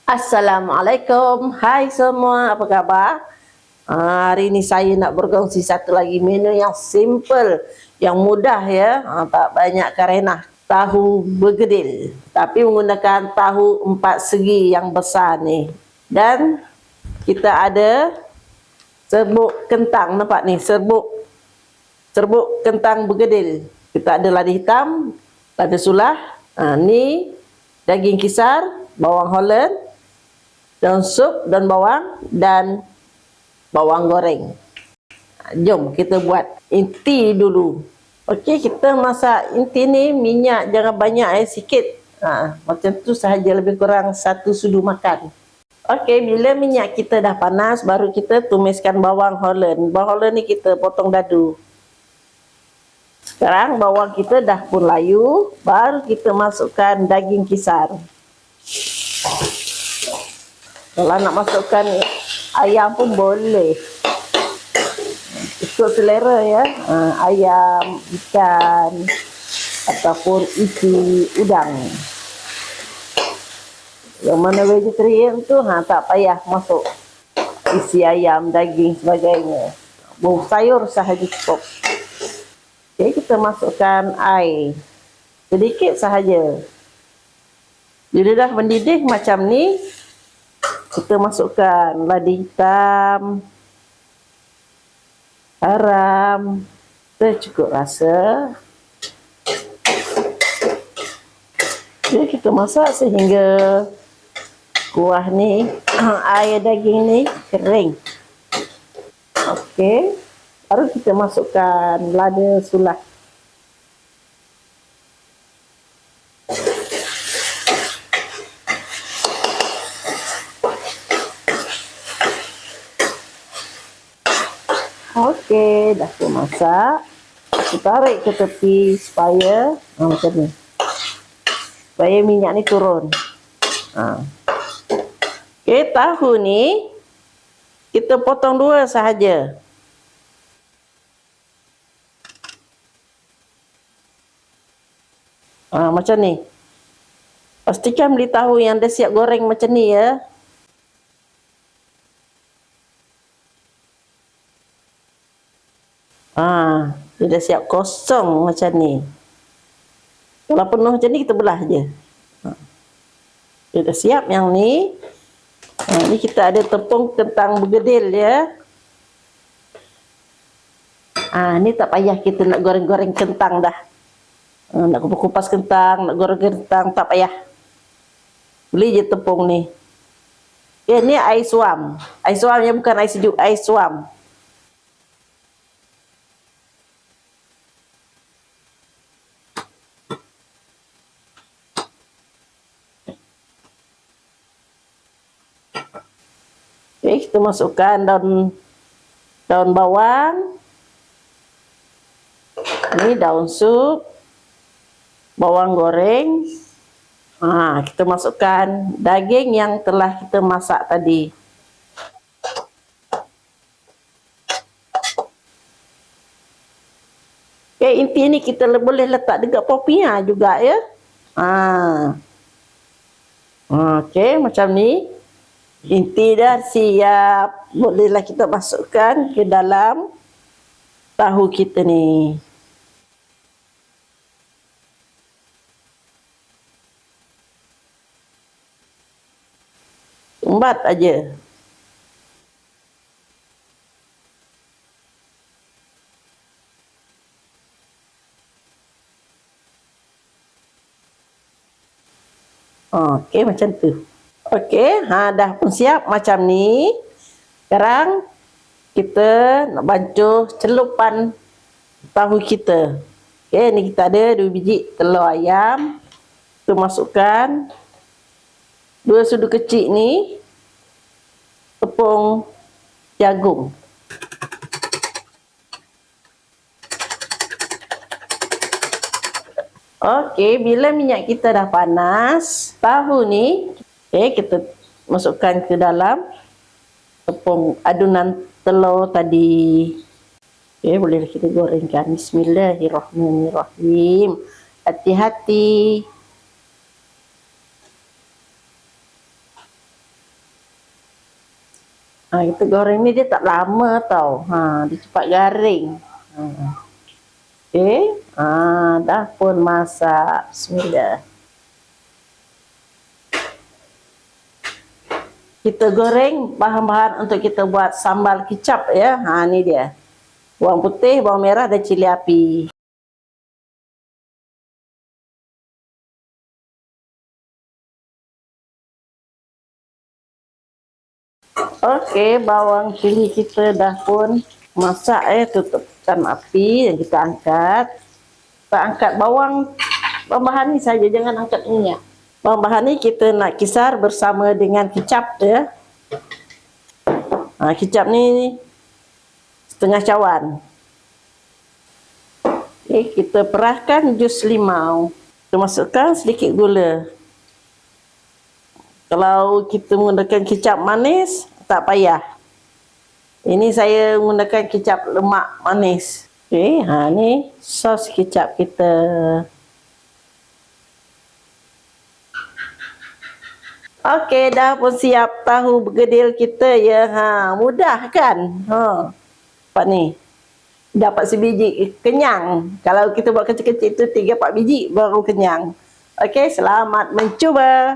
Assalamualaikum, hai semua, apa khabar? Hari ini saya nak berkongsi satu lagi menu yang simple, yang mudah ya, tak banyak karenah. Tahu bergedil, tapi menggunakan tahu 4 segi yang besar ni. Dan kita ada serbuk kentang, nampak ni, serbuk kentang bergedil. Kita ada lada hitam, lada sulah, ni daging kisar, bawang Holland, daun sup, daun bawang dan bawang goreng. Jom kita buat inti dulu. Okey, kita masak inti ni, minyak jangan banyak, sikit. Macam tu sahaja, lebih kurang 1 sudu makan. Okey, bila minyak kita dah panas, baru kita tumiskan bawang Holland. Bawang Holland ni kita potong dadu. Sekarang bawang kita dah pun layu, baru kita masukkan daging kisar. Kalau nak masukkan ayam pun boleh, ikut selera ya. Ayam, ikan, ataupun isi udang. Yang mana vegetarian tu tak payah masuk isi ayam, daging sebagainya. Bumbu sayur sahaja cukup. Okey, kita masukkan air sedikit sahaja. Bila dah mendidih macam ni, kita masukkan lada hitam, garam secukup rasa. Jadi kita masak sehingga kuah ni, air daging ni kering. Okey, baru kita masukkan lada sulah. Okey, dah pun masak. Kita tarik ke tepi supaya macam ni, supaya minyak ni turun. Okey, tahu ni kita potong 2 sahaja. Macam ni. Pastikan beli tahu yang dah siap goreng macam ni ya. Dia dah siap kosong macam ni. Kalau penuh macam ni, kita belah je. Dia dah siap yang ni. Ni kita ada tepung kentang bergedil ya. Ni tak payah kita nak goreng-goreng kentang dah. Nak kupas kentang, nak goreng kentang, tak payah. Beli je tepung ni. Ni air suam. Air suam yang bukan air sejuk, air suam. Okey, kita masukkan daun bawang. Ini daun sup, bawang goreng. Kita masukkan daging yang telah kita masak tadi. Okey, inti ni kita boleh letak dekat popia juga ya. Okey, macam ni. Inti dah siap. Bolehlah kita masukkan ke dalam tahu kita ni. Umbat aja. Okey, macam tu. Okey, dah pun siap macam ni. Sekarang kita nak bancuh celupan tahu kita. Okey, ni kita ada 2 biji telur ayam. Kita masukkan 2 sudu kecil ni tepung jagung. Okey, bila minyak kita dah panas, tahu ni kita masukkan ke dalam tepung adunan telur tadi. Boleh kita gorengkan. Bismillahirrahmanirrahim. Hati-hati. Kita goreng ni dia tak lama tau. Dia cepat garing. Okey. Dah pun masak. Bismillah. Kita goreng bahan-bahan untuk kita buat sambal kicap ya. Ni dia. Bawang putih, bawang merah dan cili api. Okey, bawang cili kita dah pun masak tutupkan api dan kita angkat. Kita angkat bahan ni saja, jangan angkat minyak. Bahan-bahan ni kita nak kisar bersama dengan kicap ya. Kicap ni setengah cawan. Kita perahkan jus limau. Kita masukkan sedikit gula. Kalau kita menggunakan kicap manis, tak payah. Ini saya menggunakan kicap lemak manis. Ni sos kicap kita. Okey, dah pun siap tahu bergedil kita ya. Mudah kan? Nampak ni. Dapat sebiji, kenyang. Kalau kita buat kecil-kecil tu 3-4 biji baru kenyang. Okey, selamat mencuba.